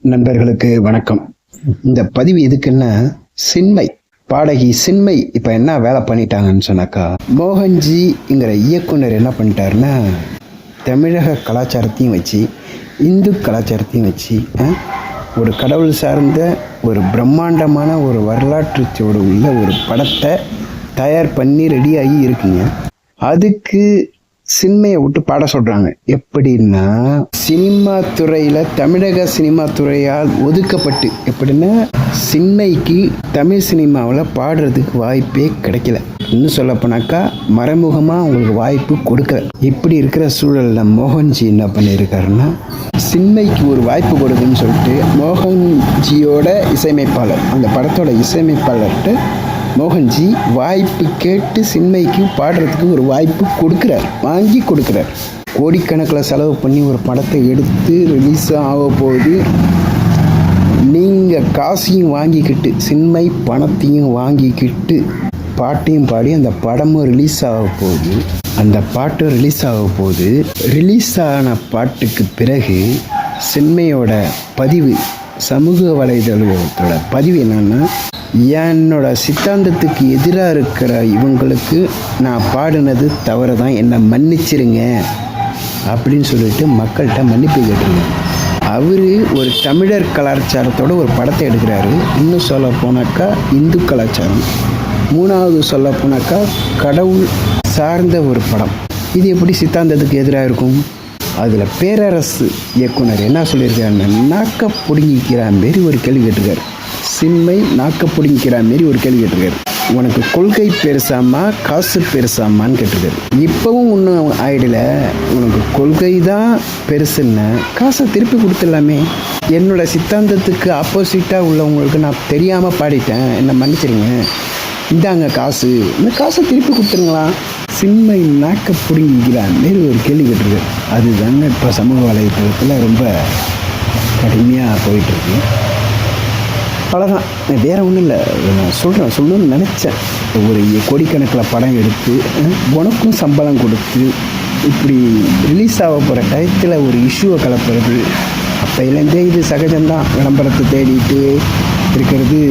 நண்பர்களுக்கு வணக்கம். இந்த பதிவு எதுக்குன்னா, சின்மை பாடகி சின்மை இப்போ என்ன வேலை பண்ணிட்டாங்கன்னு சொன்னாக்கா, மோகன்ஜிங்கிற இயக்குனர் என்ன பண்ணிட்டாருன்னா, தமிழக கலாச்சாரத்தையும் வச்சு இந்து கலாச்சாரத்தையும் வச்சு ஒரு கடவுள் சார்ந்த ஒரு பிரம்மாண்டமான ஒரு வரலாற்று சூடு உள்ள ஒரு படத்தை தயார் பண்ணி ரெடியாகி இருக்குங்க. அதுக்கு சின்மையை விட்டு பாட சொல்கிறாங்க. எப்படின்னா, சினிமா துறையில் தமிழக சினிமா துறையால் ஒதுக்கப்பட்டு, எப்படின்னா சின்மைக்கு தமிழ் சினிமாவில் பாடுறதுக்கு வாய்ப்பே கிடைக்கல. இன்னும் சொல்ல போனாக்கா மறைமுகமாக அவங்களுக்கு வாய்ப்பு கொடுக்கல. இப்படி இருக்கிற சூழலில் மோகன்ஜி என்ன பண்ணியிருக்காருன்னா, சின்மைக்கு ஒரு வாய்ப்பு கொடுக்குன்னு சொல்லிட்டு மோகன்ஜியோட இசையமைப்பாளர், அந்த படத்தோட இசையமைப்பாளர்கிட்ட மோகன்ஜி வாய்ப்பு கேட்டு சின்மைக்கு பாடுறதுக்கு ஒரு வாய்ப்பு கொடுக்குறார், வாங்கி கொடுக்குறார். கோடிக்கணக்கில் செலவு பண்ணி ஒரு படத்தை எடுத்து ரிலீஸ் ஆக போகுது. நீங்கள் காசையும் வாங்கிக்கிட்டு, சின்மை பணத்தையும் வாங்கிக்கிட்டு பாட்டையும் பாடி அந்த படமும் ரிலீஸ் ஆக போகுது. அந்த பாட்டும் ரிலீஸ் ஆக போகுது. ரிலீஸ் ஆன பாட்டுக்கு பிறகு சின்மையோட பதிவு, சமூக வலைதளத்தோட பதிவு என்னன்னா, என்னோட சித்தாந்தத்துக்கு எதிராக இருக்கிற இவங்களுக்கு நான் பாடினது தவறு தான், என்னை மன்னிச்சிருங்க அப்படின்னு சொல்லிட்டு மக்கள்கிட்ட மன்னிப்பு கேட்டுருங்க. அவர் ஒரு தமிழர் கலாச்சாரத்தோட ஒரு படத்தை எடுக்கிறாரு. இன்னும் சொல்ல போனாக்கா இந்து கலாச்சாரம், மூணாவது சொல்ல போனாக்கா கடவுள் சார்ந்த ஒரு படம். இது எப்படி சித்தாந்தத்துக்கு எதிராக இருக்கும்? அதில் பேரரசு இயக்குனர் என்ன சொல்லியிருக்காருன்னா, நாக்க பிடுங்கிக்கிற மாரி ஒரு கேள்வி கேட்டிருக்காரு. சின்மை நாக்க பிடுங்கிக்கிற மாரி ஒரு கேள்வி கேட்டிருக்காரு. உனக்கு கொள்கை பெருசாமா காசு பெருசாமான்னு கேட்டிருக்காரு. இப்போவும் ஒன்றும் ஆயிடல. உனக்கு கொள்கை தான் பெருசுன்னு காசை திருப்பி கொடுத்துடலாமே. என்னோட சித்தாந்தத்துக்கு ஆப்போசிட்டாக உள்ளவங்களுக்கு நான் தெரியாமல் பாடிட்டேன், என்னை மன்னிச்சிருங்க, இந்தாங்க காசு, இந்த காசை திருப்பி கொடுத்துருங்களா. சின்மை நாக்க பிடுங்கிக்கிறான் மாரி ஒரு கேள்வி கேட்டிருக்காரு. அதுதாங்க இப்போ சமூக வலைத்தளத்தில் ரொம்ப கடுமையாக போயிட்டுருக்கு. அவ்வளோதான், வேறு ஒன்றும் இல்லை. நான் சொல்லணும்னு நினச்சேன். ஒரு கோடிக்கணக்கில் படம் எடுத்து உனக்கும் சம்பளம் கொடுத்து இப்படி ரிலீஸ் ஆக போகிற டயத்தில் ஒரு இஷ்யூவை கலப்புறது அப்போலேருந்தே இது சகஜம்தான். விளம்பரத்தை தேடிட்டு இருக்கிறது